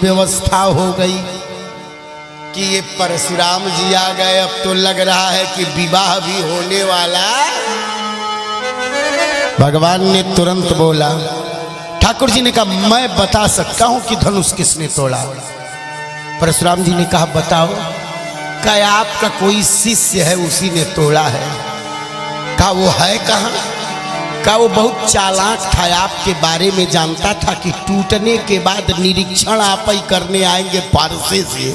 व्यवस्था हो गई कि ये परशुराम जी आ गए। अब तो लग रहा है कि विवाह भी होने वाला। भगवान ने तुरंत बोला, ठाकुर जी ने कहा मैं बता सकता हूं कि धनुष किसने तोड़ा। परशुराम जी ने कहा बताओ। क्या आपका कोई शिष्य है उसी ने तोड़ा है। कहा वो है कहाँ। कहा वो बहुत चालाक था, आपके बारे में जानता था कि टूटने के बाद निरीक्षण आप ही करने आएंगे पारसे से।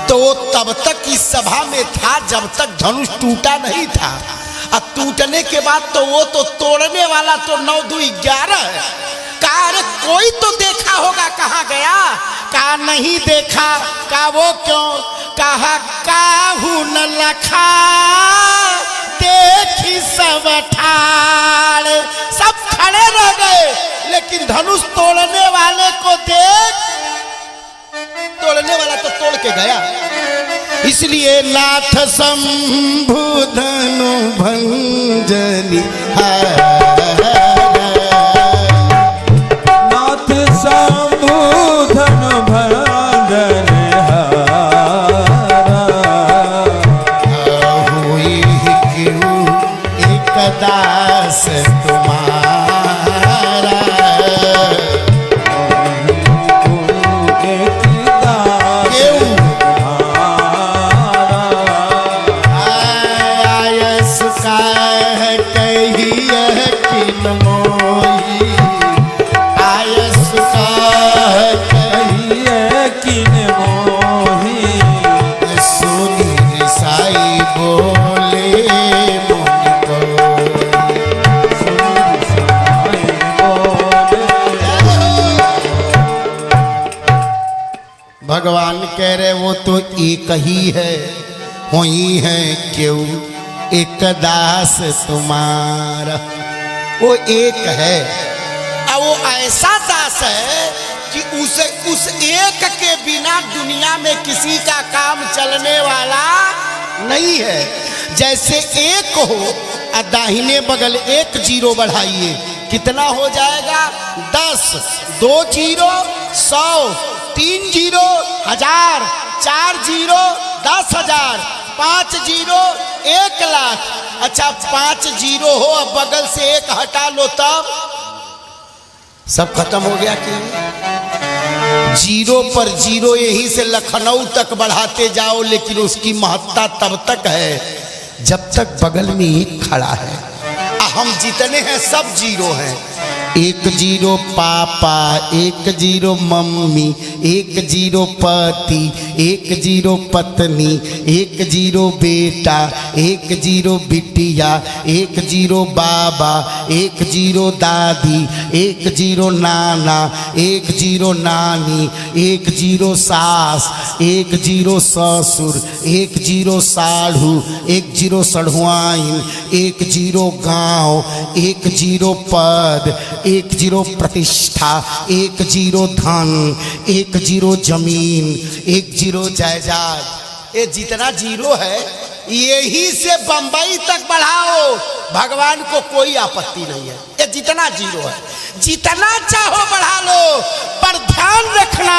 तो वो तब तक इस सभा में था जब तक धनुष टूटा नहीं था, और टूटने के बाद तो वो तो तोड़ने वाला तो 9 2 11 है। कहा अरे कोई तो देखा होगा, कहाँ गया। कहा नहीं देखा। कहा वो क्यों। कहा काहू न लखा देखी सब ठाड़। सब खड़े रह गए, लेकिन धनुष तोड़ने वाले को देख, तोड़ने वाला तो तोड़ के गया। इसलिए नाथ शंभु धनु भंजनी नाथ शंभु धनु भंजनी हुई क्यों एक दास तुम्हारा। भगवान कह रहे वो तो एक ही है, वही है क्यों एक दास तुम्हारा। वो एक है, और वो ऐसा दास है कि उस एक के बिना दुनिया में किसी का काम चलने वाला नहीं है। जैसे एक हो और दाहिने बगल 1 0 बढ़ाइए, कितना हो जाएगा 10, 2 0 100, 3 0 1000, 4 0 10,000, 5 0 1 लाख। अच्छा 5 0 हो, अब बगल से 1 हटा लो तब सब खत्म हो गया। क्यों 0 पर 0 यहीं से लखनऊ तक बढ़ाते जाओ, लेकिन उसकी महत्ता तब तक है जब तक बगल में 1 खड़ा है। हम जितने हैं सब 0 हैं। 1 0 पापा, 1 0 मम्मी, 1 0 पति, 1 0 पत्नी, 1 0 बेटा, 1 0 बिटिया, 1 0 बाबा, 1 0 दादी, 1 0 नाना, 1 0 नानी, 1 0 सास, 1 0 ससुर, 1 0 साढ़ू, 1 0 सढ़ुआइन, 1 0 गांव, 1 0 पद, 1 0 प्रतिष्ठा, 1 0 धन, 1 0 जमीन, 1 0 जायदाद। ये जितना 0 है यही से बंबई तक बढ़ाओ, भगवान को कोई आपत्ति नहीं है। ये जितना 0 है जितना चाहो बढ़ा लो, पर ध्यान रखना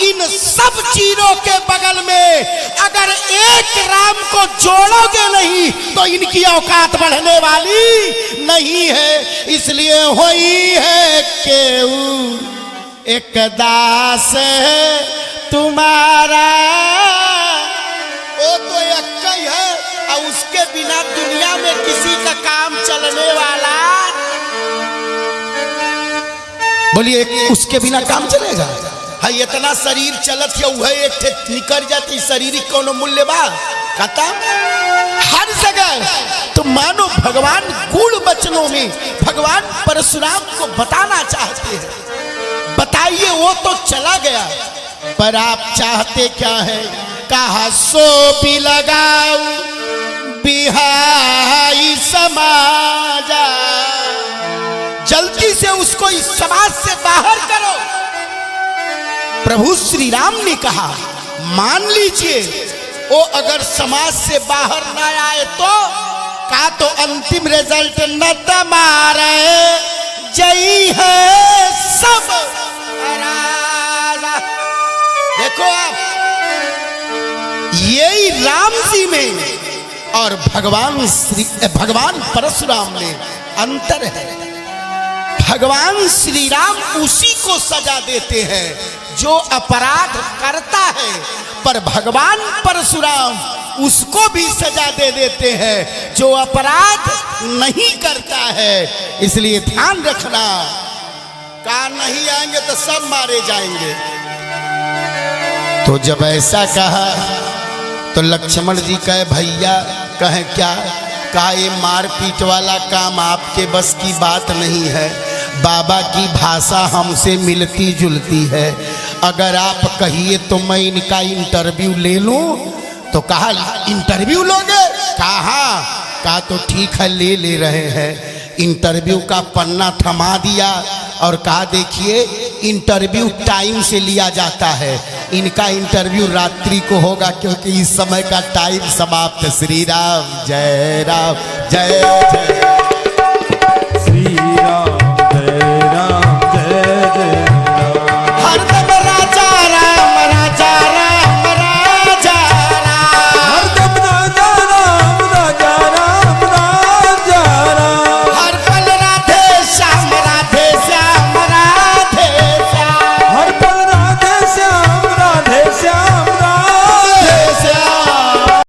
इन सब 0 के बगल में अगर एक राम को जोड़ोगे नहीं तो इनकी औकात बढ़ने वाली नहीं है। इसलिए वही है केऊ एक दास है तुम्हारा। वो तो एक ही है, और उसके बिना दुनिया में किसी का काम चलने वाला। बोलिए उसके बिना काम चलेगा। हाँ इतना शरीर चलत है, वह एक निकल जाती शरीर कोनो मूल्य बा कहता हर जगह। तो मानो भगवान गूढ़ वचनों में भगवान परशुराम को बताना चाहते हैं। बताइए वो तो चला गया, पर आप चाहते क्या है। कहा सो भी लगाओ बिहाई समाजा, जल्दी से उसको इस समाज से बाहर करो। प्रभु श्री राम ने कहा मान लीजिए वो अगर समाज से बाहर ना आए तो का तो अंतिम रिजल्ट न तुम्हारे जय है सब। देखो आप, यही राम जी में और भगवान परशुराम में अंतर है। भगवान श्री राम उसी को सजा देते हैं जो अपराध करता है, पर भगवान परशुराम उसको भी सजा दे देते हैं जो अपराध नहीं करता है। इसलिए ध्यान रखना, कहा नहीं आएंगे तो सब मारे जाएंगे। तो जब ऐसा कहा तो लक्ष्मण जी कहे भैया, कहे क्या? कहा ये मारपीट वाला काम आपके बस की बात नहीं है। बाबा की भाषा हमसे मिलती जुलती है, अगर आप कहिए तो मैं इनका इंटरव्यू ले लूं। तो कहा इंटरव्यू लोगे? कहा तो ठीक है ले रहे हैं। इंटरव्यू का पन्ना थमा दिया और कहा देखिए इंटरव्यू टाइम से लिया जाता है, इनका इंटरव्यू रात्रि को होगा क्योंकि इस समय का टाइम समाप्त। श्री राम जय राम जय जय श्री राम